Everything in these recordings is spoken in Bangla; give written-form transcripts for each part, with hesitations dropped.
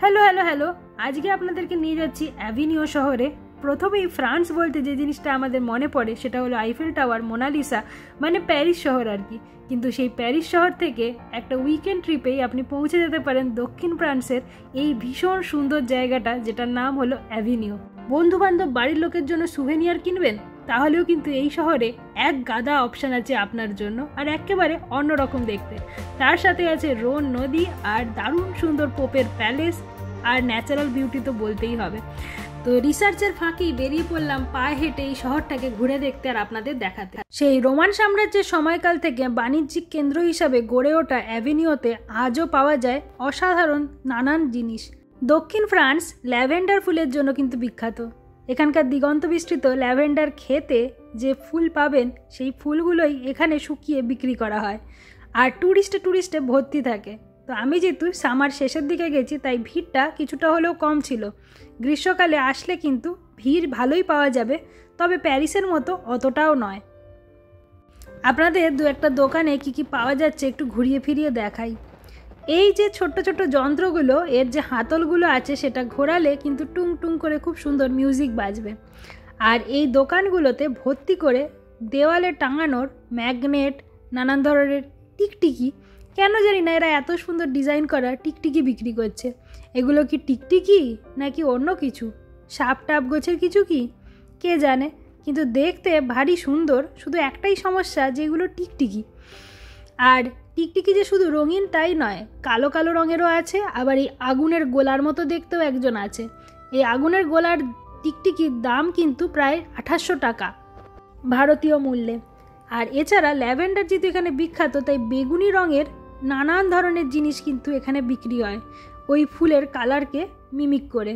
হ্যালো হ্যালো হ্যালো আজকে আপনাদেরকে নিয়ে যাচ্ছি অ্যাভিনিও শহরে। প্রথমেই ফ্রান্স বলতে যে জিনিসটা আমাদের মনে পড়ে সেটা হলো আইফেল টাওয়ার, মোনালিসা, মানে প্যারিস শহর আর কি। কিন্তু সেই প্যারিস শহর থেকে একটা উইকেন্ড ট্রিপেই আপনি পৌঁছে যেতে পারেন দক্ষিণ ফ্রান্সের এই ভীষণ সুন্দর জায়গাটা, যেটার নাম হলো অ্যাভিনিও। বন্ধু বান্ধব বাড়ির লোকের জন্য সুভেনিয়ার কিনবেন, তাহলেও কিন্তু এই শহরে এক গাদা অপশান আছে আপনার জন্য, আর একেবারে অন্যরকম দেখতে। তার সাথে আছে রোন নদী আর দারুণ সুন্দর পোপের প্যালেস আর ন্যাচারাল বিউটি তো বলতেই হবে। তো রিসার্চের ফাঁকেই বেরিয়ে পড়লাম পায়ে হেঁটে এই শহরটাকে ঘুরে দেখতে আর আপনাদের দেখাতে। সেই রোমান সাম্রাজ্যের সময়কাল থেকে বাণিজ্যিক কেন্দ্র হিসাবে গড়ে ওঠা অ্যাভিনিওতে আজও পাওয়া যায় অসাধারণ নানান জিনিস। দক্ষিণ ফ্রান্স ল্যাভেন্ডার ফুলের জন্য কিন্তু বিখ্যাত। এখানকার দিগন্ত বিস্তৃত ল্যাভেন্ডার খেতে যে ফুল পাবেন সেই ফুলগুলোই এখানে শুকিয়ে বিক্রি করা হয়, আর টুরিস্টে ভর্তি থাকে। তো আমি যেহেতু সামার শেষের দিকে গেছি তাই ভিড়টা কিছুটা হলেও কম ছিল। গ্রীষ্মকালে আসলে কিন্তু ভিড় ভালোই পাওয়া যাবে, তবে প্যারিসের মতো অতটাও নয়। আপনাদের দু একটা দোকানে কি পাওয়া যাচ্ছে একটু ঘুরিয়ে ফিরিয়ে দেখাই। এই যে ছোট্ট ছোট্ট যন্ত্রগুলো, এর যে হাতলগুলো আছে সেটা ঘোরালে কিন্তু টুং টুং করে খুব সুন্দর মিউজিক বাজবে। আর এই দোকানগুলোতে ভর্তি করে দেওয়ালে টাঙানোর ম্যাগনেট, নানান ধরনের টিকটিকি, কেন জানি না এরা এত সুন্দর ডিজাইন করা টিকটিকি বিক্রি করছে। এগুলো কি টিকটিকি নাকি অন্য কিছু, সাপ টাপ গোছের কিছু কি কে জানে, কিন্তু দেখতে ভারী সুন্দর। শুধু একটাই সমস্যা যে এগুলো টিকটিকি। আর টিকটিকি যে শুধু রঙিন তাই নয়, কালো কালো রঙেরও আছে, আবার এই আগুনের গোলার মতো দেখতেও একজন আছে। এই আগুনের গোলার টিকটিকির দাম কিন্তু প্রায় 2800 টাকা ভারতীয় মূল্যে। আর এছাড়া ল্যাভেন্ডার যেহেতু এখানে বিখ্যাত, তাই বেগুনি রঙের নানান ধরনের জিনিস কিন্তু এখানে বিক্রি হয় ওই ফুলের কালারকে মিমিক করে।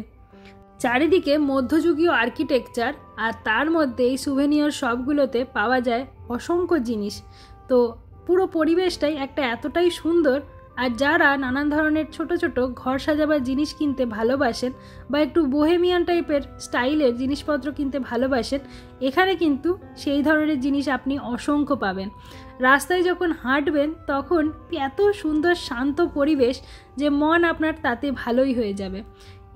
চারিদিকে মধ্যযুগীয় আর্কিটেকচার, আর তার মধ্যে এই সুভেনিয়র শপগুলোতে পাওয়া যায় অসংখ্য জিনিস। তো পুরো পরিবেশটাই একটা এতটাই সুন্দর। আর যারা নানান ধরনের ছোট ছোট ঘর সাজাবার জিনিস কিনতে ভালোবাসেন বা একটু বোহেমিয়ান টাইপের স্টাইলের জিনিসপত্র কিনতে ভালোবাসেন, এখানে কিন্তু সেই ধরনের জিনিস আপনি অসংখ্য পাবেন। রাস্তায় যখন হাঁটবেন তখন এত সুন্দর শান্ত পরিবেশ যে মন আপনার তাতে ভালোই হয়ে যাবে।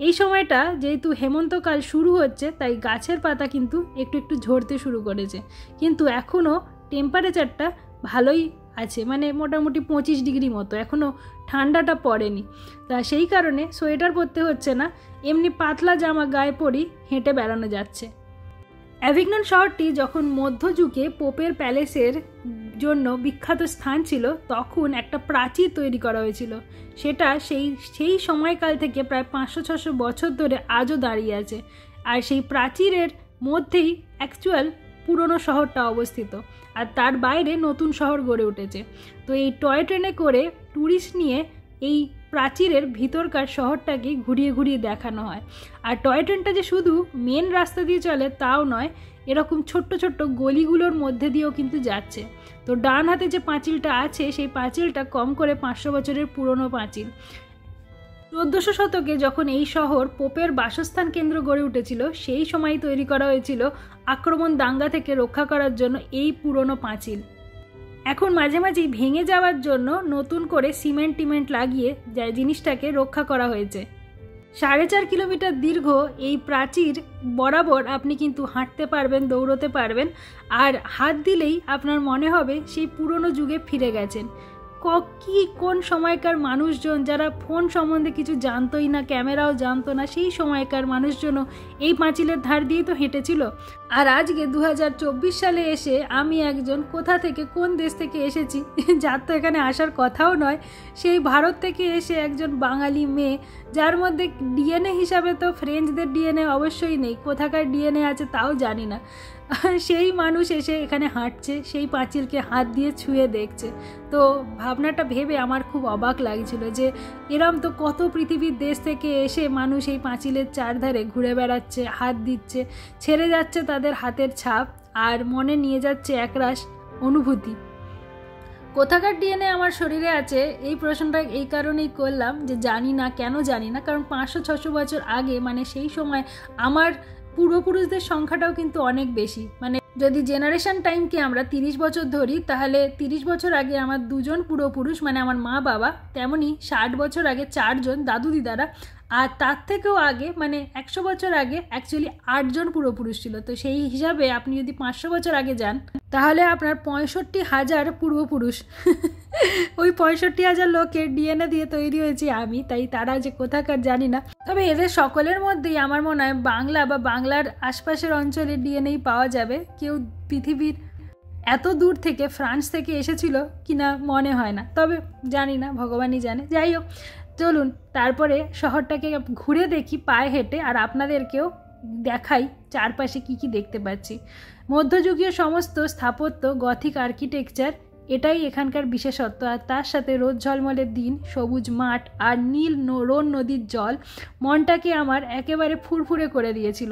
এই সময়টা যেহেতু হেমন্তকাল শুরু হচ্ছে, তাই গাছের পাতা কিন্তু একটু ঝরতে শুরু করেছে, কিন্তু এখনও টেম্পারেচারটা ভালোই আছে, মানে মোটামুটি 25 ডিগ্রি মতো, এখনও ঠান্ডাটা পড়েনি। তা সেই কারণে সোয়েটার পরতে হচ্ছে না, এমনি পাতলা জামা গায়ে পরেই হেঁটে বেড়ানো যাচ্ছে। অ্যাভিগনন শহরটি যখন মধ্যযুগে পোপের প্যালেসের জন্য বিখ্যাত স্থান ছিল, তখন একটা প্রাচীর তৈরি করা হয়েছিল। সেটা সেই সময়কাল থেকে প্রায় 500-600 বছর ধরে আজও দাঁড়িয়ে আছে। আর সেই প্রাচীরের মধ্যেই অ্যাকচুয়াল পুরনো শহরটা অবস্থিত, আর তার বাইরে নতুন শহর গড়ে উঠেছে। তো এই টয় ট্রেনে করে ট্যুরিস্ট নিয়ে এই প্রাচীরের ভিতরকার শহরটাকে ঘুরিয়ে দেখানো হয়। আর টয় ট্রেনটা যে শুধু মেন রাস্তা দিয়ে চলে তাও নয়, এরকম ছোট্ট ছোট্ট গলিগুলোর মধ্যে দিয়েও কিন্তু যাচ্ছে। তো ডান হাতে যে পাঁচিলটা আছে সেই পাঁচিলটা কম করে 500 বছরের পুরনো পাঁচিল। 1400 শতকে যখন এই শহর পোপের বাসস্থান কেন্দ্র গড়ে উঠেছিল, সেই সময় তৈরি করা হয়েছিল আক্রমণ দাঙ্গা থেকে রক্ষা করার জন্য এই পুরনো পাঁচিল। এখন মাঝে মাঝেই ভেঙে যাওয়ার জন্য নতুন করে সিমেন্ট লাগিয়ে জিনিসটাকে রক্ষা করা হয়েছে। 4.5 কিলোমিটার দীর্ঘ এই প্রাচীর বরাবর আপনি কিন্তু হাঁটতে পারবেন, দৌড়তে পারবেন, আর হাত দিলেই আপনার মনে হবে সেই পুরনো যুগে ফিরে গেছেন। কোন সময়কার মানুষজন যারা ফোন সম্বন্ধে কিছু জানতোই না, ক্যামেরাও জানতো না, সেই সময়কার মানুষজনও এই পাঁচিলের ধার দিয়ে তো হেঁটেছিল। আর আজকে 2024 সালে এসে আমি একজন কোথা থেকে কোন দেশ থেকে এসেছি যার তো এখানে আসার কথাও নয়, সেই ভারত থেকে এসে একজন বাঙালি মেয়ে, যার মধ্যে ডিএনএ হিসাবে তো ফ্রেঞ্চদের ডিএনএ অবশ্যই নেই, কোথাকার ডিএনএ আছে তাও জানি না, সেই মানুষ এসে এখানে হাঁটছে, সেই পাঁচিলকে হাত দিয়ে ছুঁয়ে দেখছে। তো ভাবনাটা ভেবে আমার খুব অবাক লাগছিল যে এরম তো কত পৃথিবীর দেশ থেকে এসে মানুষ এই পাঁচিলের চারধারে ঘুরে বেড়াচ্ছে, হাত দিচ্ছে, ছেড়ে যাচ্ছে তাদের হাতের ছাপ, আর মনে নিয়ে যাচ্ছে একরাশ অনুভূতি। কোথাকার ডিএনএ আমার শরীরে আছে এই প্রশ্নটা এই কারণেই করলাম যে জানি না, কেন জানি না, কারণ 500-600 বছর আগে, মানে সেই সময় আমার পূর্বপুরুষদের সংখ্যাটাও কিন্তু অনেক বেশি, মানে যদি জেনারেশন টাইমকে আমরা 30 বছর ধরি, তাহলে 30 বছর আগে আমার 2জন পূর্বপুরুষ মানে আমার মা বাবা, তেমনি 60 বছর আগে 4জন দাদু দিদারা, আর তার থেকেও আগে মানে 100 বছর আগে অ্যাকচুয়ালি 8জন পূর্বপুরুষ ছিল। তো সেই হিসাবে আপনি যদি 500 বছর আগে যান তাহলে আপনার 65,000 পূর্বপুরুষ ওই 65,000 লোকের ডিএনএ দিয়ে তৈরি হয়েছি আমি, তাই তারা যে কোথাকার জানি না। তবে এদের সকলের মধ্যেই আমার মনে হয় বাংলা বা বাংলার আশপাশের অঞ্চলের ডিএনএই পাওয়া যাবে। কেউ পৃথিবীর এত দূর থেকে ফ্রান্স থেকে এসেছিল কিনা মনে হয় না, তবে জানি না, ভগবানই জানে। যাই হোক, চলুন তারপরে শহরটাকে ঘুরে দেখি পায়ে হেঁটে, আর আপনাদেরকেও দেখাই চারপাশে কি কি দেখতে পাচ্ছি। মধ্যযুগীয় সমস্ত স্থাপত্য, গথিক আর্কিটেকচার, এটাই এখানকার বিশেষত্ব। আর তার সাথে রোদ ঝলমলের দিন, সবুজ মাঠ আর নীল রোন নদীর জল মনটাকে আমার একেবারে ফুরফুরে করে দিয়েছিল।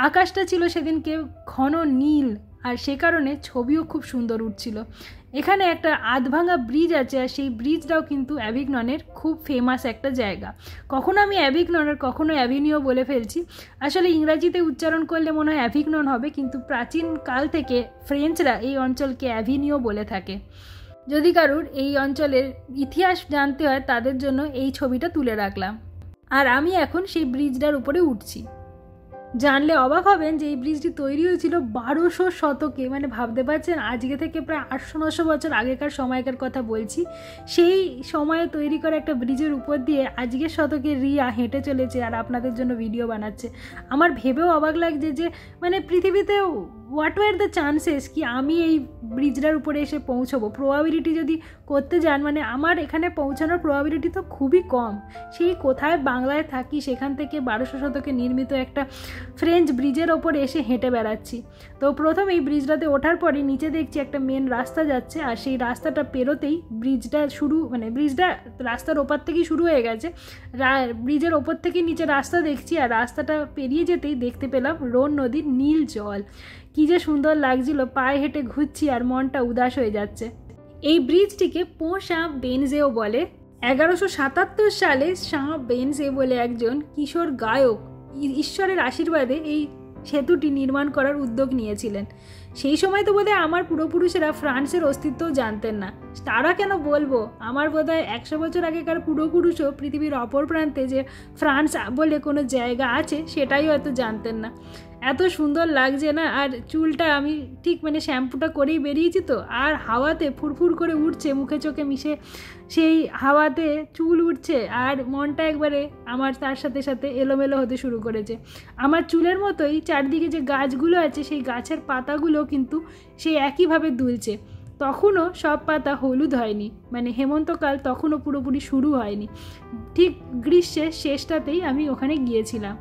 আকাশটা ছিল সেদিনকে ঘন নীল, আর সে কারণে ছবিও খুব সুন্দর উঠছিল। এখানে একটা আধভাঙা ব্রিজ আছে, আর সেই ব্রিজটাও কিন্তু অ্যাভিগননের খুব ফেমাস একটা জায়গা। কখনো আমি অ্যাভিগনন আর কখনো অ্যাভিনিও বলে ফেলছি। আসলে ইংরাজিতে উচ্চারণ করলে মনে হয় অ্যাভিগনন হবে, কিন্তু প্রাচীন কাল থেকে ফ্রেঞ্চরা এই অঞ্চলকে অ্যাভিনিও বলে থাকে। যদি কারুর এই অঞ্চলের ইতিহাস জানতে হয় তাদের জন্য এই ছবিটা তুলে রাখলাম। আর আমি এখন সেই ব্রিজটার উপরে উঠছি। জানলে অবাক হবেন যে এই ব্রিজটি তৈরি হয়েছিল 1200 শতকে, মানে ভাবতে পারছেন আজকে থেকে প্রায় 800-900 বছর আগেকার সময়কার কথা বলছি। সেই সময়ে তৈরি করা একটা ব্রিজের উপর দিয়ে আজকের শতকে রিয়া হেঁটে চলেছে আর আপনাদের জন্য ভিডিও বানাচ্ছে। আমার ভেবেও অবাক লাগছে যে মানে পৃথিবীতে হোয়াট ওয়ার দ্য চান্সেস কি আমি এই ব্রিজটার উপরে এসে পৌঁছবো। প্রবাবিলিটি যদি করতে যান, মানে আমার এখানে পৌঁছানোর প্রবাবিলিটি তো খুবই কম। সেই কোথায় বাংলায় থাকি, সেখান থেকে 1200 শতকে নির্মিত একটা ফ্রেঞ্চ ব্রিজের ওপরে এসে হেঁটে বেড়াচ্ছি। তো প্রথম এই ব্রিজটাতে ওঠার পরে নিচে দেখছি একটা মেন রাস্তা যাচ্ছে, আর সেই রাস্তাটা পেরোতেই ব্রিজটা শুরু, মানে ব্রিজটা রাস্তার ওপর থেকেই শুরু হয়ে গেছে। ব্রিজের ওপর থেকে নিচে রাস্তা দেখছি, আর রাস্তাটা পেরিয়ে যেতেই দেখতে পেলাম রোন নদীর নীল জল। কী যে সুন্দর লাগছিল, পায়ে হেঁটে ঘুরছি আর মনটা উদাস হয়ে যাচ্ছে। এই ব্রিজটিকে পোঁ শাঁ বেনজেও বলে। 1177 সালে শাঁ বেনজে বলে একজন কিশোর গায়ক ঈশ্বরের আশীর্বাদে এই সেতুটি নির্মাণ করার উদ্যোগ নিয়েছিলেন। সেই সময় তো বোধহয় আমার পূর্বপুরুষেরা ফ্রান্সের অস্তিত্বও জানতেন না। তারা কেন বলবো, আমার বোধহয় 100 বছর আগেকার পূর্বপুরুষও পৃথিবীর অপর প্রান্তে যে ফ্রান্স বলে কোনো জায়গা আছে সেটাই হয়তো জানতেন না। এত সুন্দর লাগছে না। আর চুলটা আমি ঠিক মানে শ্যাম্পুটা করেই বেরিয়েছি তো, আর হাওয়াতে ফুরফুর করে উঠছে, মুখে চোখে মিশে সেই হাওয়াতে চুল উঠছে, আর মনটা একবারে আমার তার সাথে সাথে এলোমেলো হতে শুরু করেছে। আমার চুলের মতোই চারদিকে যে গাছগুলো আছে সেই গাছের পাতাগুলো কিন্তু সেই একইভাবে দুলছে। তখনও সব পাতা হলুদ হয়নি, মানে হেমন্তকাল তখনও পুরোপুরি শুরু হয়নি। ঠিক গ্রীষ্মের শেষটাতেই আমি ওখানে গিয়েছিলাম,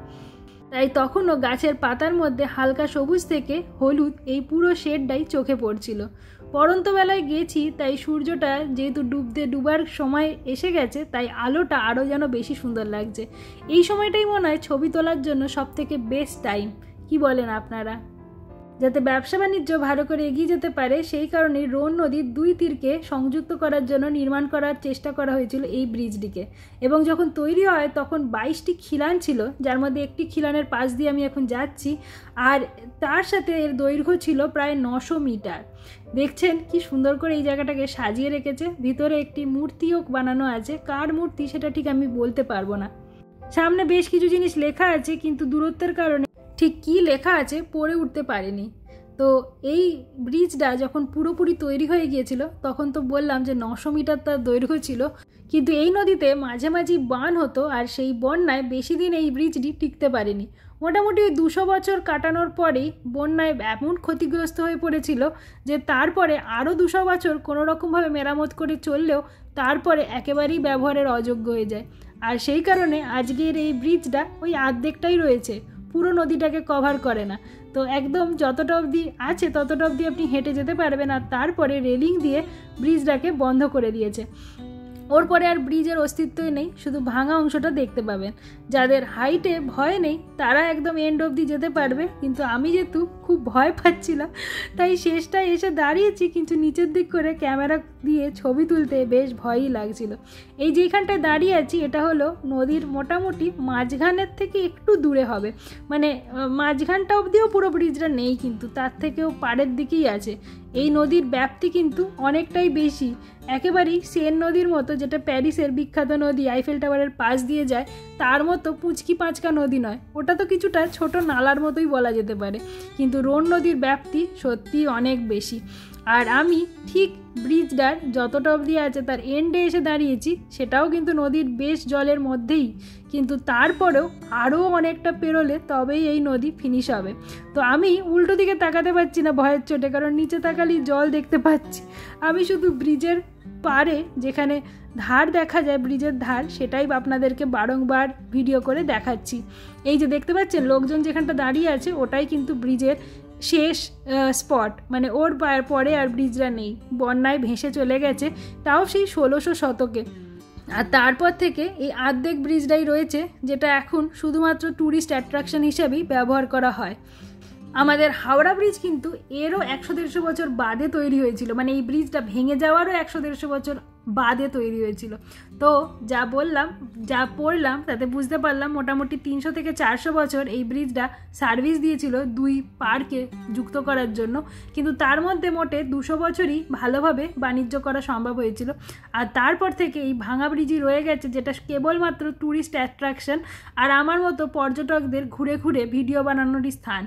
তাই তখনও গাছের পাতার মধ্যে হালকা সবুজ থেকে হলুদ এই পুরো শেডটাই চোখে পড়ছিল। পড়ন্ত বেলায় গেছি, তাই সূর্যটা যেহেতু ডুবার সময় এসে গেছে, তাই আলোটা আরও যেন বেশি সুন্দর লাগছে। এই সময়টাই মনে হয় ছবি তোলার জন্য সবথেকে বেস্ট টাইম। কি বলেন আপনারা? যাতে ব্যবসা বাণিজ্য ভালো করে এগিয়ে যেতে পারে সেই কারণে রোন নদীর দুই তীরকে সংযুক্ত করার জন্য নির্মাণ করার চেষ্টা করা হয়েছিল এই ব্রিজটিকে। এবং যখন তৈরি হয় তখন 22টি খিলান ছিল, যার মধ্যে একটি খিলানের পাশ দিয়ে আমি এখন যাচ্ছি, আর তার সাথে এর দৈর্ঘ্য ছিল প্রায় 900 মিটার। দেখছেন কি সুন্দর করে এই জায়গাটাকে সাজিয়ে রেখেছে। ভিতরে একটি মূর্তিও বানানো আছে, কার মূর্তি সেটা ঠিক আমি বলতে পারবো না। সামনে বেশ কিছু জিনিস লেখা আছে, কিন্তু দূরত্বের কারণে ঠিক কী লেখা আছে পড়ে উঠতে পারিনি। তো এই ব্রিজটা যখন পুরোপুরি তৈরি হয়ে গিয়েছিল তখন তো বললাম যে 900 মিটার তার দৈর্ঘ্য ছিল, কিন্তু এই নদীতে মাঝে মাঝে বান হতো, আর সেই বন্যায় বেশি দিন এই ব্রিজটি টিকতে পারেনি। মোটামুটি 200 বছর কাটানোর পরেই বন্যায় এমন ক্ষতিগ্রস্ত হয়ে পড়েছিল যে তারপরে আরও 200 বছর কোনো রকমভাবে মেরামত করে চললেও তারপরে একেবারেই ব্যবহারের অযোগ্য হয়ে যায়। আর সেই কারণে আজকের এই ব্রিজটা ওই অর্ধেকটাই রয়েছে, পুরো নদীটাকে কভার করে না। তো একদম যতটা অবধি আছে ততটা অবধি আপনি হেঁটে যেতে পারবেন, আর তারপরে রেলিং দিয়ে ব্রিজটাকে বন্ধ করে দিয়েছে। ওর পরে আর ব্রিজের অস্তিত্বই নেই, শুধু ভাঙা অংশটা দেখতে পাবেন। যাদের হাইটে ভয় নেই তারা একদম এন্ড অবধি যেতে পারবে, কিন্তু আমি যেহেতু খুব ভয় পাচ্ছিলাম তাই শেষটায় এসে দাঁড়িয়েছি, কিন্তু নিচের দিক করে ক্যামেরা দিয়ে ছবি তুলতে বেশ ভয়ই লাগছিল। এই যেখানটায় দাঁড়িয়ে আছি এটা হলো নদীর মোটামুটি মাঝখানের থেকে একটু দূরে হবে, মানে মাঝখানটা অবধিও পুরো ব্রিজটা নেই, কিন্তু তার থেকেও পাড়ের দিকেই আছে। এই নদীর ব্যাপ্তি কিন্তু অনেকটাই বেশি, একেবারেই সেন নদীর মতো, যেটা প্যারিসের বিখ্যাত নদী আইফেল টাওয়ারের পাশ দিয়ে যায় তার মতো পুচকি পাঁচকা নদী নয়, ওটা তো কিছুটা ছোট নালার মতোই বলা যেতে পারে, কিন্তু রোন নদীর ব্যাপ্তি সত্যিই অনেক বেশি। আর আমি ঠিক ব্রিজটার যতটা অবধি আছে তার এন্ডে এসে দাঁড়িয়েছি, সেটাও কিন্তু নদীর বেশ জলের মধ্যেই, কিন্তু তারপরেও আরও অনেকটা পেরোলে তবেই এই নদী ফিনিশ হবে। তো আমি উল্টো দিকে তাকাতে পারছি না ভয়ের চোটে, কারণ নিচে তাকালেই জল দেখতে পাচ্ছি। আমি শুধু ব্রিজের পারে যেখানে ধার দেখা যায়, ব্রিজের ধার, সেটাই আপনাদেরকে বারংবার ভিডিও করে দেখাচ্ছি। এই যে দেখতে পাচ্ছেন লোকজন যেখানটা দাঁড়িয়ে আছে ওটাই কিন্তু ব্রিজের শেষ স্পট, মানে ওর পরে আর ব্রিজটা নেই, বন্যায় ভেসে চলে গেছে, তাও সেই 1600 শতকে। আর তারপর থেকে এই আর্ধেক ব্রিজটাই রয়েছে, যেটা এখন শুধুমাত্র ট্যুরিস্ট অ্যাট্রাকশন হিসেবেই ব্যবহার করা হয়। আমাদের হাওড়া ব্রিজ কিন্তু এরও 100-150 বছর বাদে তৈরি হয়েছিল, মানে এই ব্রিজটা ভেঙে যাওয়ারও 100-150 বছর বাদে তৈরি হয়েছিল। তো যা বললাম, যা পড়লাম তাতে বুঝতে পারলাম মোটামুটি 300 থেকে 400 বছর এই ব্রিজটা সার্ভিস দিয়েছিল দুই পাড়কে যুক্ত করার জন্য, কিন্তু তার মধ্যে মোটে 200 বছরই ভালোভাবে বাণিজ্য করা সম্ভব হয়েছিল। আর তারপর থেকে এই ভাঙা ব্রিজই রয়ে গেছে, যেটা কেবলমাত্র ট্যুরিস্ট অ্যাট্রাকশন আর আমার মতো পর্যটকদের ঘুরে ঘুরে ভিডিও বানানোরই স্থান।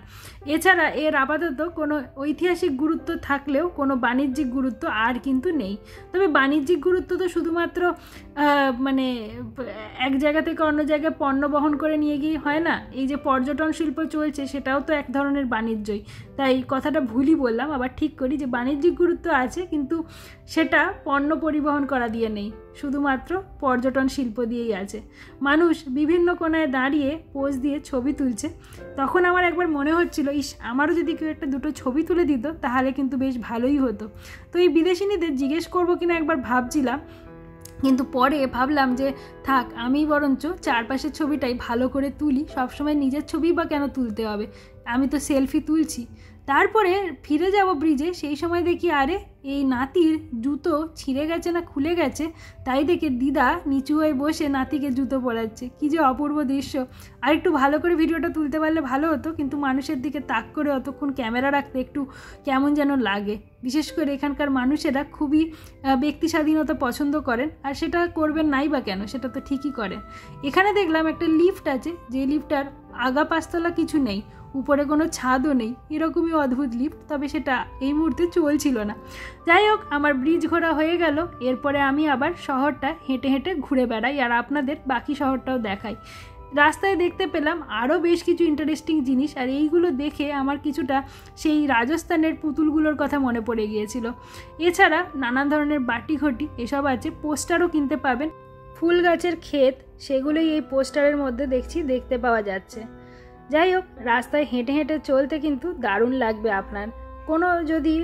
এছাড়া এর আপাতত কোনো ঐতিহাসিক গুরুত্ব থাকলেও কোনো বাণিজ্যিক গুরুত্ব আর কিন্তু নেই। তবে বাণিজ্যিক গুরুত্ব তো শুধুমাত্র মানে এক জায়গা থেকে অন্য জায়গায় পণ্য বহন করে নিয়ে গিয়ে হয় না, এই যে পর্যটন শিল্প চলছে সেটাও তো এক ধরনের বাণিজ্যই। তাই কথাটা ভুলই বললাম, আবার ঠিক করি যে বাণিজ্যিক গুরুত্ব আছে, কিন্তু সেটা পণ্য পরিবহন করা দিয়ে নেই, শুধুমাত্র পর্যটন শিল্প দিয়েই আছে। মানুষ বিভিন্ন কোণায় দাঁড়িয়ে পোজ দিয়ে ছবি তুলছে, তখন আমার একবার মনে হচ্ছিল, ইস আমারও যদি কেউ একটা দুটো ছবি তুলে দিত তাহলে কিন্তু বেশ ভালোই হতো। তো এই বিদেশিনীদের জিজ্ঞেস করবো কিনা একবার ভাবছিলাম, কিন্তু পরে ভাবলাম যে থাক, আমি বরঞ্চ চারপাশের ছবিটাই ভালো করে তুলি, সবসময় নিজের ছবি বা কেন তুলতে হবে, আমি তো সেলফি তুলছি। তারপরে ফিরে যাব ব্রিজে, সেই সময় দেখি আরে এই নাতির জুতো ছিঁড়ে গেছে না খুলে গেছে, তাই দেখে দিদা নিচু হয়ে বসে নাতিকে জুতো পরাচ্ছে। কী যে অপূর্ব দৃশ্য। আর একটু ভালো করে ভিডিওটা তুলতে পারলে ভালো হতো, কিন্তু মানুষের দিকে তাক করে অতক্ষণ ক্যামেরা রাখতে একটু কেমন যেন লাগে। বিশেষ করে এখানকার মানুষেরা খুবই ব্যক্তি স্বাধীনতা পছন্দ করেন, আর সেটা করবেন নাই বা কেন, সেটা তো ঠিকই করেন। এখানে দেখলাম একটা লিফট আছে, যে লিফটটার আগা পাঁচতলা কিছু নেই, উপরে কোনো ছাদও নেই, এরকমই অদ্ভুত লিফট, তবে সেটা এই মুহূর্তে চলছিল না। যাই হোক, আমার ব্রিজ ঘোরা হয়ে গেল। এরপরে আমি আবার শহরটা হেঁটে হেঁটে ঘুরে বেড়াই আর আপনাদের বাকি শহরটাও দেখাই। রাস্তায় দেখতে পেলাম আরও বেশ কিছু ইন্টারেস্টিং জিনিস, আর এইগুলো দেখে আমার কিছুটা সেই রাজস্থানের পুতুলগুলোর কথা মনে পড়ে গিয়েছিল। এছাড়া নানান ধরনের বাটি ঘটি এসব আছে, পোস্টারও কিনতে পাবেন। ফুল গাছের ক্ষেত, সেগুলোই এই পোস্টারের মধ্যে দেখতে পাওয়া যাচ্ছে। যাই হোক, রাস্তায় হেঁটে হেঁটে চলতে কিন্তু দারুণ লাগবে আপনার। কোনো যদি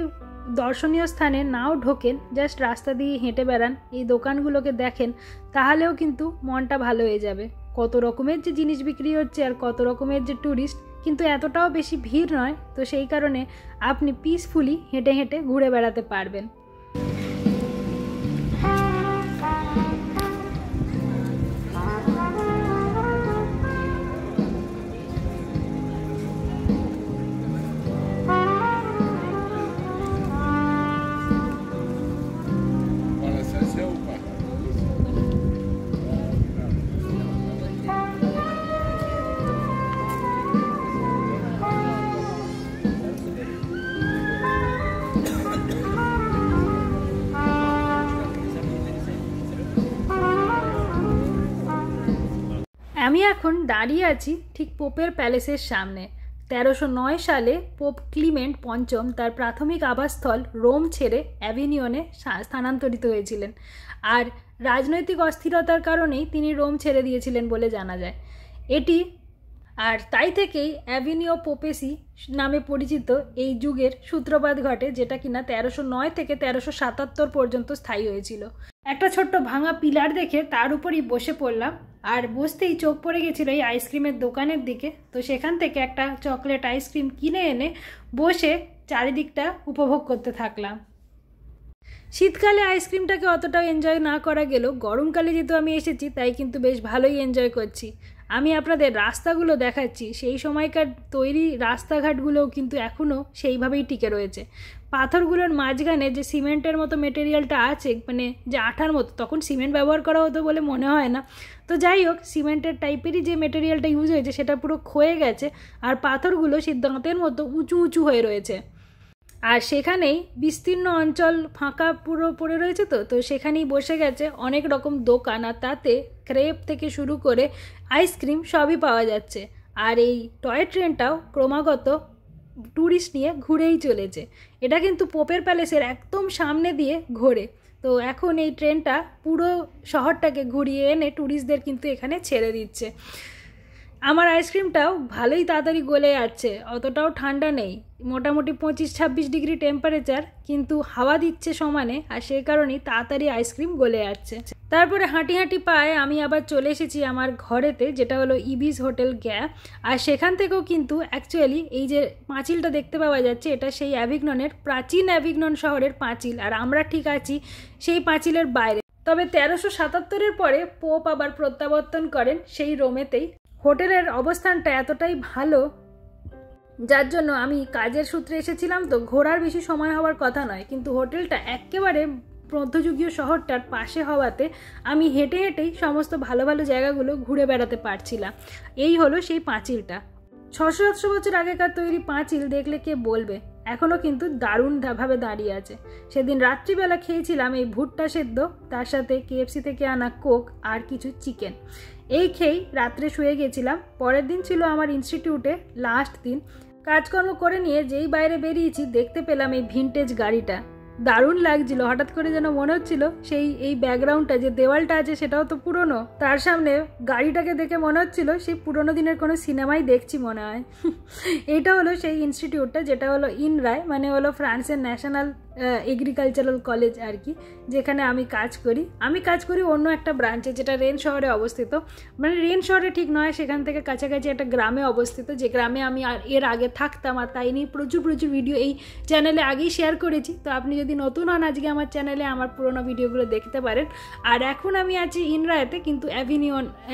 দর্শনীয় স্থানে নাও ঢোকেন, জাস্ট রাস্তা দিয়ে হেঁটে বেড়ান, এই দোকানগুলোকে দেখেন, তাহলেও কিন্তু মনটা ভালো হয়ে যাবে। কত রকমের যে জিনিস বিক্রি হচ্ছে আর কত রকমের যে ট্যুরিস্ট, কিন্তু এতটাও বেশি ভিড় নয়, তো সেই কারণে আপনি পিসফুলি হেঁটে হেঁটে ঘুরে বেড়াতে পারবেন। আমি এখন দাঁড়িয়ে আছি ঠিক পোপের প্যালেসের সামনে। 1309 সালে পোপ ক্লিমেন্ট পঞ্চম তার প্রাথমিক আবাসস্থল রোম ছেড়ে অ্যাভিনিয়নে স্থানান্তরিত হয়েছিলেন, আর রাজনৈতিক অস্থিরতার কারণেই তিনি রোম ছেড়ে দিয়েছিলেন বলে জানা যায়। এটি আর তাই থেকেই অ্যাভিনিও পোপেসি নামে পরিচিত এই যুগের সূত্রপাত ঘটে, যেটা কিনা 1309 থেকে 1377 পর্যন্ত স্থায়ী হয়েছিল। একটা ছোট্ট ভাঙা পিলার দেখে তার উপরই বসে পড়লাম, আর বসতেই চোখ পড়ে গেছিল এই আইসক্রিমের দোকানের দিকে। তো সেখান থেকে একটা চকলেট আইসক্রিম কিনে এনে বসে চারিদিকটা উপভোগ করতে থাকলাম। শীতকালে আইসক্রিমটাকে অতটাও এনজয় না করা গেলেও গরমকালে যেহেতু আমি এসেছি তাই কিন্তু বেশ ভালোই এনজয় করছি। আমি আপনাদের রাস্তাগুলো দেখাচ্ছি, সেই সময়কার তৈরি রাস্তাঘাটগুলোও কিন্তু এখনও সেইভাবেই টিকে রয়েছে। পাথরগুলোর মাঝখানে যে সিমেন্টের মতো মেটেরিয়ালটা আছে, মানে যে আঠার মতো, তখন সিমেন্ট ব্যবহার করা হতো বলে মনে হয় না। তো যাই হোক, সিমেন্টের টাইপেরই যে মেটেরিয়ালটা ইউজ হয়েছে সেটা পুরো ক্ষয়ে গেছে, আর পাথরগুলো সেই দাঁতের মতো উঁচু উঁচু হয়ে রয়েছে। আর সেখানেই বিস্তীর্ণ অঞ্চল ফাঁকা পুরো পড়ে রয়েছে। তো সেখানেই বসে গেছে অনেক রকম দোকান, আর তাতে ক্রেপ থেকে শুরু করে আইসক্রিম সবই পাওয়া যাচ্ছে। আর এই টয় ট্রেনটাও ক্রমাগত ট্যুরিস্ট নিয়ে ঘুরেই চলেছে। এটা কিন্তু পোপের প্যালেসের একদম সামনে দিয়ে ঘোরে। তো এখন এই ট্রেনটা পুরো শহরটাকে ঘুরিয়ে এনে ট্যুরিস্টদের কিন্তু এখানে ছেড়ে দিচ্ছে। আমার আইসক্রিমটাও ভালোই তাড়াতাড়ি গলে যাচ্ছে, অতটাও ঠান্ডা নেই, মোটামুটি 25-26 ডিগ্রি টেম্পারেচার, কিন্তু হাওয়া দিচ্ছে সমানে, আর সেই কারণেই তাড়াতাড়ি আইসক্রিম গলে যাচ্ছে। তারপরে হাঁটি হাঁটি পায়ে আমি আবার চলে এসেছি আমার ঘরেতে, যেটা হলো ইবিস হোটেল গ্যাপ। আর সেখান থেকেও কিন্তু অ্যাকচুয়ালি এই যে পাঁচিলটা দেখতে পাওয়া যাচ্ছে, এটা সেই অ্যাভিগননের প্রাচীন অ্যাভিগনন শহরের পাঁচিল, আর আমরা ঠিক আছি সেই পাঁচিলের বাইরে। তবে 1377-এর পরে পোপ আবার প্রত্যাবর্তন করেন সেই রোমেতেই। হোটেলের অবস্থানটা এতটাই ভালো, যার জন্য আমি কাজের সূত্রে এসেছিলাম, তো ঘোরার বেশি সময় হওয়ার কথা নয়, কিন্তু হোটেলটা একেবারে মধ্যযুগীয় শহরটার পাশে হওয়াতে আমি হেঁটে হেঁটেই সমস্ত ভালো ভালো জায়গাগুলো ঘুরে বেড়াতে পারছিলাম। এই হলো সেই পাঁচিলটা। 600-700 বছর আগেকার তৈরি পাঁচিল, দেখলে কে বলবে এখনও কিন্তু দারুণভাবে দাঁড়িয়ে আছে। সেদিন রাত্রিবেলা খেয়েছিলাম এই ভুট্টা সেদ্ধ, তার সাথে KFC থেকে আনা কোক আর কিছু চিকেন। এই খেয়েই রাত্রে শুয়ে গেছিলাম। পরের দিন ছিল আমার ইনস্টিটিউটে লাস্ট দিন। কাজকর্ম করে নিয়ে যেই বাইরে বেরিয়েছি দেখতে পেলাম এই ভিনটেজ গাড়িটা। দারুণ লাগছিল, হঠাৎ করে যেন মনে হচ্ছিল সেই এই ব্যাকগ্রাউন্ডটা যে দেওয়ালটা আছে সেটাও তো পুরনো, তার সামনে গাড়িটাকে দেখে মনে হচ্ছিল সেই পুরনো দিনের কোনো সিনেমাই দেখছি মনে হয়। এইটা হলো সেই ইনস্টিটিউটটা, যেটা হলো ইনরায়, মানে হলো ফ্রান্সের ন্যাশনাল এগ্রিকালচারাল কলেজ আর কি, যেখানে আমি কাজ করি। আমি কাজ করি অন্য একটা ব্রাঞ্চে, যেটা রেন শহরে অবস্থিত। মানে রেন শহরে ঠিক নয়, সেখান থেকে কাছাকাছি একটা গ্রামে অবস্থিত, যে গ্রামে আমি এর আগে থাকতাম, আর তাই নিয়ে প্রচুর ভিডিও এই চ্যানেলে আগেই শেয়ার করেছি। তো আপনি যদি নতুন হন আজকে আমার চ্যানেলে, আমার পুরোনো ভিডিওগুলো দেখতে পারেন। আর এখন আমি আছি ইনরায়তে, কিন্তু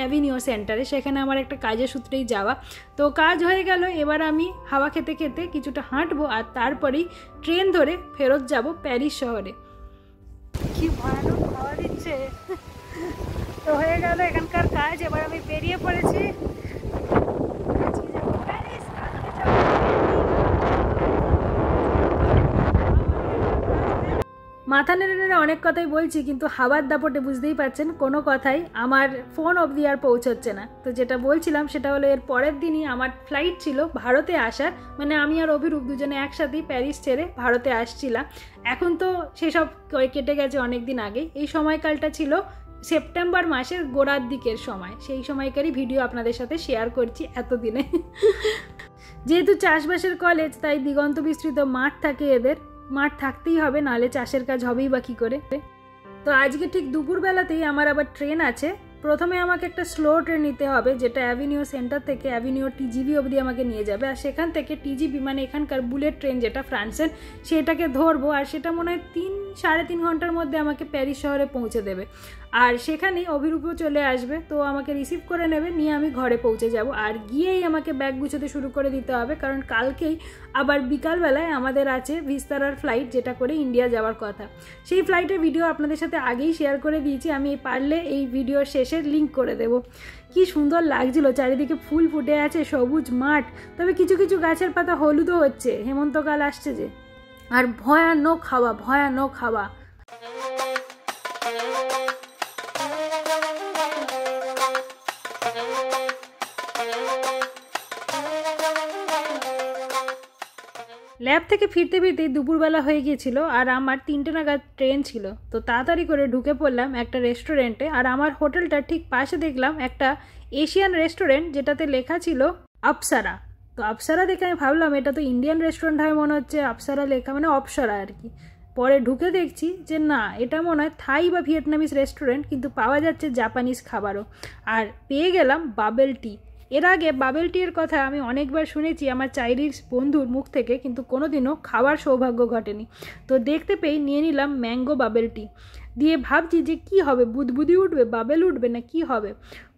অ্যাভিনিও সেন্টারে, সেখানে আমার একটা কাজের সূত্রেই যাওয়া। তো কাজ হয়ে গেল, এবার আমি হাওয়া খেতে খেতে কিছুটা হাঁটবো, আর তারপরেই ট্রেন ধরে ফেরত যাব প্যারিস শহরে। কি ভয়ানক হাওয়া দিচ্ছে। তো হয়ে গেল এখানকার কাজ, এবার আমি বেরিয়ে পড়েছি। মাথা নেড়ে নেড়ে অনেক কথাই বলছি, কিন্তু হাওয়ার দাপটে বুঝতেই পারছেন কোনো কথাই আমার ফোন অবধি আর পৌঁছচ্ছে না। তো যেটা বলছিলাম সেটা হলো, এর পরের দিনই আমার ফ্লাইট ছিল ভারতে আসার, মানে আমি আর অভিরূপ দুজনে একসাথেই প্যারিস ছেড়ে ভারতে আসছিলাম। এখন তো সেসব কেটে গেছে অনেক দিন আগেই। এই সময়কালটা ছিল সেপ্টেম্বর মাসের গোড়ার দিকের সময়, সেই সময়কারই ভিডিও আপনাদের সাথে শেয়ার করছি এতদিনে। যেহেতু চাষবাসের কলেজ, তাই দিগন্ত বিস্তৃত মাঠ থাকে এদের, মাঠ থাকতেই হবে, নাহলে চাষের কাজ হবেই বা কী করে। তো আজকে ঠিক দুপুরবেলাতেই আমার আবার ট্রেন আছে। প্রথমে আমাকে একটা স্লো ট্রেন নিতে হবে, যেটা অ্যাভিনিও সেন্টার থেকে অ্যাভিনিও TGV অবধি আমাকে নিয়ে যাবে, আর সেখান থেকে TGV মানে এখানকার বুলেট ট্রেন যেটা ফ্রান্সের, সেটাকে ধরবো, আর সেটা মনে হয় 3-3.5 ঘন্টার মধ্যে আমাকে প্যারিস শহরে পৌঁছে দেবে। আর সেখানেই অভিরূপও চলে আসবে, তো আমাকে রিসিভ করে নেবে, নিয়ে আমি ঘরে পৌঁছে যাব। আর গিয়েই আমাকে ব্যাগ গুছোতে শুরু করে দিতে হবে, কারণ কালকেই আবার বিকালবেলায় আমাদের আছে ভিস্তারার ফ্লাইট, যেটা করে ইন্ডিয়া যাওয়ার কথা। সেই ফ্লাইটের ভিডিও আপনাদের সাথে আগেই শেয়ার করে দিয়েছি, আমি পারলে এই ভিডিওর শেষে লিঙ্ক করে দেব। কি সুন্দর লাগছিল, চারিদিকে ফুল ফুটে আছে, সবুজ মাঠ, তবে কিছু কিছু গাছের পাতা হলুদও হচ্ছে, হেমন্তকাল আসছে যে। আর ভয়ানক হাওয়া। ল্যাব থেকে ফিরতে ফিরতেই দুপুরবেলা হয়ে গিয়েছিল, আর আমার 3টে নাগাদ ট্রেন ছিল। তো তাড়াতাড়ি করে ঢুকে পড়লাম একটা রেস্টুরেন্টে, আর আমার হোটেলটার ঠিক পাশে দেখলাম একটা এশিয়ান রেস্টুরেন্ট, যেটাতে লেখা ছিল আপসারা। তো আপসারা দেখে আমি ভাবলাম এটা তো ইন্ডিয়ান রেস্টুরেন্ট হয় মনে হচ্ছে, আপসারা লেখা মানে অপসরা আর কি। পরে ঢুকে দেখছি যে না, এটা মনে হয় থাই বা ভিয়েতনামিজ রেস্টুরেন্ট, কিন্তু পাওয়া যাচ্ছে জাপানিজ খাবারও। আর পেয়ে গেলাম বাবেল টি। এর আগে বাবেল টির কথা আমি অনেকবার শুনেছি আমার চাইনিজ বন্ধুর মুখ থেকে, কিন্তু কোনোদিনও খাওয়ার সৌভাগ্য ঘটেনি। তো দেখতে পেয়ে নিয়ে নিলাম ম্যাঙ্গো বাবেল টি। দিয়ে ভাবছি যে কি হবে, বুদবুদি উঠবে, বাবেল উঠবে না কি হবে।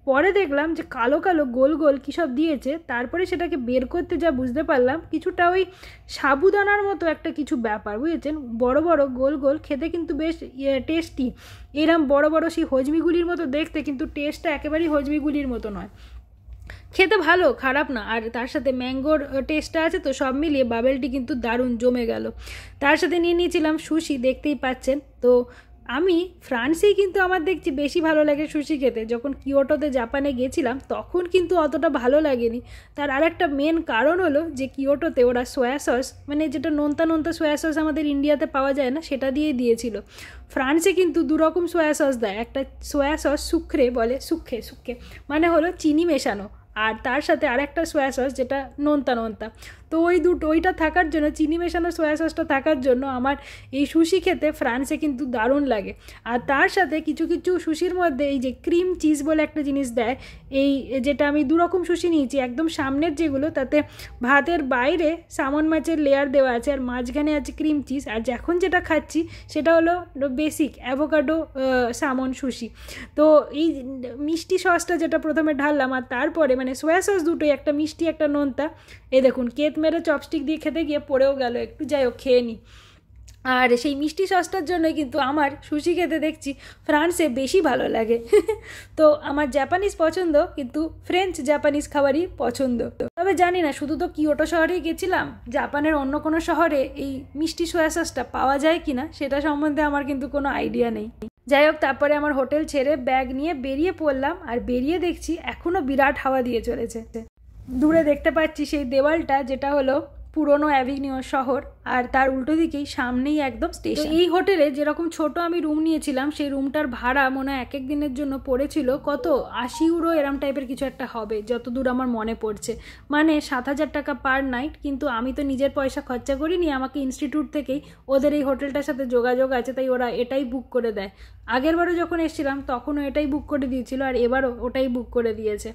পরে দেখলাম যে কালো কালো গোল গোল কী সব দিয়েছে। তারপরে সেটাকে বের করতে যা বুঝতে পারলাম, কিছুটা ওই সাবুদানার মতো একটা কিছু ব্যাপার, বুঝেছেন? বড় বড় গোল গোল, খেতে কিন্তু বেশ টেস্টি। এরম বড় বড় সেই হজমিগুলির মতো দেখতে, কিন্তু টেস্টটা একেবারেই হজমিগুলির মতো নয়। খেতে ভালো, খারাপ না। আর তার সাথে ম্যাঙ্গোর টেস্টটা আছে, তো সব মিলিয়ে বাবেলটি কিন্তু দারুণ জমে গেল। তার সাথে নিয়ে নিয়েছিলাম সুশি, দেখতেই পাচ্ছেন। তো আমি ফ্রান্সেই কিন্তু আমার দেখছি বেশি ভালো লাগে সুশি খেতে। যখন কিয়োটোতে জাপানে গেছিলাম তখন কিন্তু অতটা ভালো লাগেনি। তার আরেকটা মেন কারণ হলো যে কিয়োটোতে ওরা সয়া সস, মানে যেটা নোনতা নোনতা সয়া সস আমাদের ইন্ডিয়াতে পাওয়া যায় না, সেটা দিয়েই দিয়েছিল। ফ্রান্সে কিন্তু দুরকম সয়া সস দেয়। একটা সয়া সস সুক্রে বলে, সুক্রে মানে হলো চিনি মেশানো, আর তার সাথে আরেকটা সয়া সস যেটা নোনতা নোনতা। তো ওইটা থাকার জন্য, চিনি মেশানো সয়া সসটা থাকার জন্য আমার এই সুশি খেতে ফ্রান্সে কিন্তু দারুণ লাগে। আর তার সাথে কিছু কিছু সুশির মধ্যে এই যে ক্রিম চিজ বলে একটা জিনিস দেয়, এই যেটা আমি দুরকম সুশি নিয়েছি, একদম সামনের যেগুলো তাতে ভাতের বাইরে সামন মাছের লেয়ার দেওয়া আছে আর মাঝখানে আছে ক্রিম চিজ। আর এখন যেটা খাচ্ছি সেটা হলো বেসিক অ্যাভোকাডো সামন সুশি। তো এই মিষ্টি সসটা যেটা প্রথমে ঢাললাম, আর তারপরে মানে সয়া সস দুটোই, একটা মিষ্টি একটা নোনতা। এই দেখুন, কেত মেরে চপস্টিক দিয়ে খেতে গিয়ে পড়েও গেল একটু, যাই হোক খেয়ে নিই। আর সেই মিষ্টি সসটার জন্যই কিন্তু আমার সুশি খেতে দেখছি ফ্রান্সে বেশি ভালো লাগে। তো আমার জাপানিজ পছন্দ, কিন্তু ফ্রেঞ্চ জাপানিজ খাবারই পছন্দ। তবে জানি না, শুধু তো কিয়োটো শহরেই গেছিলাম, জাপানের অন্য কোনো শহরে এই মিষ্টি সয়া সসটা পাওয়া যায় কি না সেটা সম্বন্ধে আমার কিন্তু কোনো আইডিয়া নেই। যাই হোক, তারপরে আমার হোটেল ছেড়ে ব্যাগ নিয়ে বেরিয়ে পড়লাম। আর বেরিয়ে দেখছি এখনও বিরাট হাওয়া দিয়ে চলেছে। দূরে দেখতে পাচ্ছি সেই দেওয়ালটা, যেটা হলো পুরনো অ্যাভিনিউ শহর, আর তার উল্টো দিকেই সামনেই একদম স্টেশন। এই হোটেলে যেরকম ছোট আমি রুম নিয়েছিলাম, সেই রুমটার ভাড়া মনে হয় এক এক দিনের জন্য পড়েছিল কত 80 ইউরো এরম টাইপের কিছু একটা হবে, যতদূর আমার মনে পড়ছে, মানে 7,000 টাকা পার নাইট। কিন্তু আমি তো নিজের পয়সা খরচা করিনি, আমাকে ইনস্টিটিউট থেকেই ওদের এই হোটেলটার সাথে যোগাযোগ আছে, তাই ওরা এটাই বুক করে দেয়। আগেরবারও যখন এসেছিলাম তখনও এটাই বুক করে দিয়েছিল, আর এবারও ওটাই বুক করে দিয়েছে।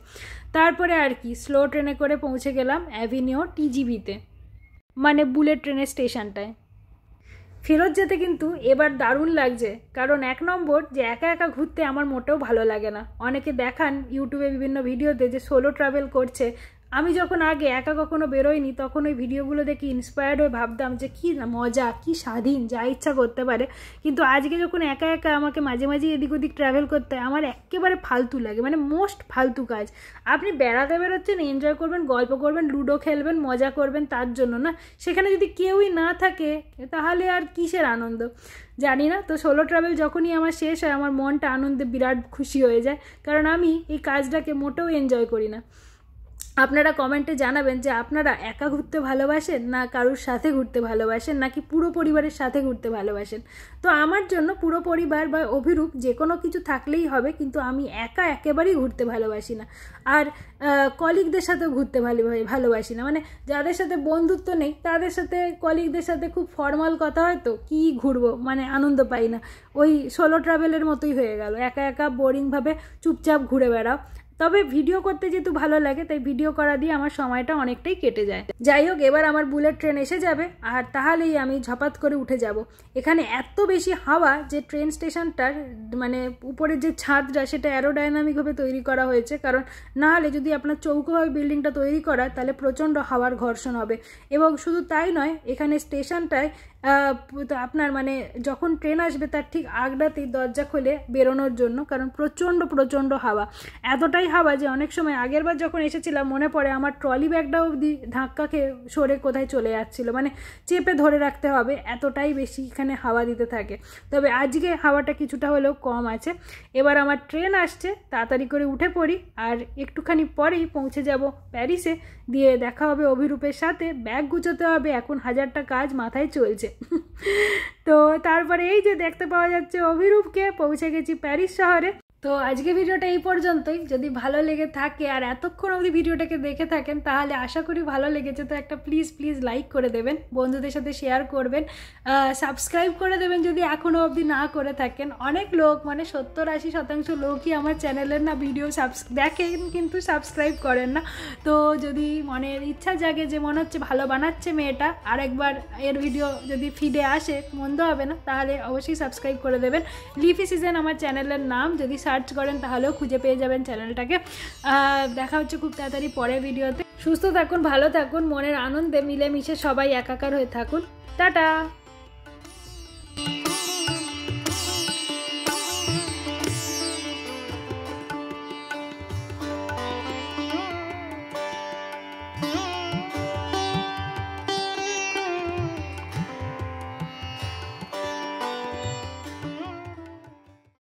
তারপরে আর কি, স্লো ট্রেনে করে পৌঁছে গেলাম অ্যাভিনিউ টিজিভিতে, মানে বুলেট ট্রেনের স্টেশনটায়। ফেরত যেতে কিন্তু এবার দারুণ লাগছে, কারণ এক নম্বর যে একা একা ঘুরতে আমার মোটেও ভালো লাগে না। অনেকে দেখান ইউটিউবে বিভিন্ন ভিডিওতে যে সোলো ট্রাভেল করছে। আমি যখন আগে একা কখনো বেরোইনি, তখন ওই ভিডিওগুলো দেখে ইন্সপায়ার্ড হয়ে ভাবতাম যে কী মজা, কী স্বাধীন, যা ইচ্ছা করতে পারে। কিন্তু আজকে যখন একা একা আমাকে মাঝে মাঝে এদিক ওদিক ট্রাভেল করতে, আমার একেবারে ফালতু লাগে, মানে মোস্ট ফালতু কাজ। আপনি বেড়াতে বেরোচ্ছেন, এনজয় করবেন, গল্প করবেন, লুডো খেলবেন, মজা করবেন, তার জন্য না। সেখানে যদি কেউই না থাকে তাহলে আর কিসের আনন্দ, জানি না। তো সোলো ট্রাভেল যখনই আমার শেষ হয়, আমার মনটা আনন্দে বিরাট খুশি হয়ে যায়, কারণ আমি এই কাজটাকে মোটেও এনজয় করি না। আপনারা কমেন্টে জানাবেন যে আপনারা একা ঘুরতে ভালোবাসেন, না কারোর সাথে ঘুরতে ভালোবাসেন, নাকি পুরো পরিবারের সাথে ঘুরতে ভালোবাসেন। তো আমার জন্য পুরো পরিবার বা অভিরূপ যে কোনো কিছু থাকলেই হবে, কিন্তু আমি একা একেবারেই ঘুরতে ভালোবাসি না। আর কলিগদের সাথেও ঘুরতে ভালোবাসি না, মানে যাদের সাথে বন্ধুত্ব নেই তাদের সাথে, কলিগদের সাথে খুব ফর্মাল কথা হয়, তো কী ঘুরবো, মানে আনন্দ পাই না। ওই সোলো ট্রাভেলের মতোই হয়ে গেল, একা একা বোরিংভাবে চুপচাপ ঘুরে বেড়াও। তবে ভিডিও করতে যেহেতু ভালো লাগে, তাই ভিডিও করা দিয়ে আমার সময়টা অনেকটাই কেটে যায়। যাই হোক, এবার আমার বুলেট ট্রেন এসে যাবে, আর তাহলেই আমি ঝপাত করে উঠে যাব। এখানে এত বেশি হাওয়া যে ট্রেন স্টেশনটার মানে উপরের যে ছাদটা, সেটা অ্যারোডাইনামিকভাবে তৈরি করা হয়েছে, কারণ না হলে যদি আপনার চৌকোভাবে বিল্ডিংটা তৈরি করা, তাহলে প্রচণ্ড হাওয়ার ঘর্ষণ হবে। এবং শুধু তাই নয়, এখানে স্টেশনটায় আপনার মানে যখন ট্রেন আসবে তার ঠিক আগটাতেই দরজা খুলে বেরোনোর জন্য, কারণ প্রচণ্ড হাওয়া। এতটাই হাওয়া যে অনেক সময় আগেরবার যখন এসেছিলাম মনে পড়ে আমার ট্রলি ব্যাগটা অবধি ধাক্কা খেয়ে সরে কোথায় চলে যাচ্ছিলো, মানে চেপে ধরে রাখতে হবে, এতটাই বেশি এখানে হাওয়া দিতে থাকে। তবে আজকে হাওয়াটা কিছুটা হলেও কম আছে। এবার আমার ট্রেন আসছে, তাড়াতাড়ি করে উঠে পড়ি, আর একটুখানি পরেই পৌঁছে যাব প্যারিসে। দিয়ে দেখা হবে অভিরূপের সাথে, ব্যাগ গুছোতে হবে, এখন 1000টা কাজ মাথায় চলছে। তো তারপরে এই যে দেখতে পাওয়া যাচ্ছে অভিরূপকে, পৌঁছে গেছি প্যারিস শহরে। তো আজকে ভিডিওটা এই পর্যন্তই। যদি ভালো লেগে থাকে আর এতক্ষণ অবধি ভিডিওটাকে দেখে থাকেন তাহলে আশা করি ভালো লেগেছে। তো একটা প্লিজ লাইক করে দেবেন, বন্ধুদের সাথে শেয়ার করবেন, সাবস্ক্রাইব করে দেবেন যদি এখনও অবধি না করে থাকেন। অনেক লোক মানে 70-80% লোকই আমার চ্যানেলের না ভিডিও দেখেন কিন্তু সাবস্ক্রাইব করেন না। তো যদি মনের ইচ্ছা জাগে যে মনে হচ্ছে ভালো বানাচ্ছে মেয়েটা, আর একবার এর ভিডিও যদি ফিডে আসে মন্দ হবে না, তাহলে অবশ্যই সাবস্ক্রাইব করে দেবেন। লিফি সিজন আমার চ্যানেলের নাম, যদি সার্চ করেন তাহলেও খুঁজে পেয়ে যাবেন চ্যানেলটাকে। দেখা হচ্ছে খুব তাড়াতাড়ি পরের ভিডিওতে। সুস্থ থাকুন, ভালো থাকুন, মনের আনন্দে মিলেমিশে সবাই একাকার হয়ে থাকুন। টাটা।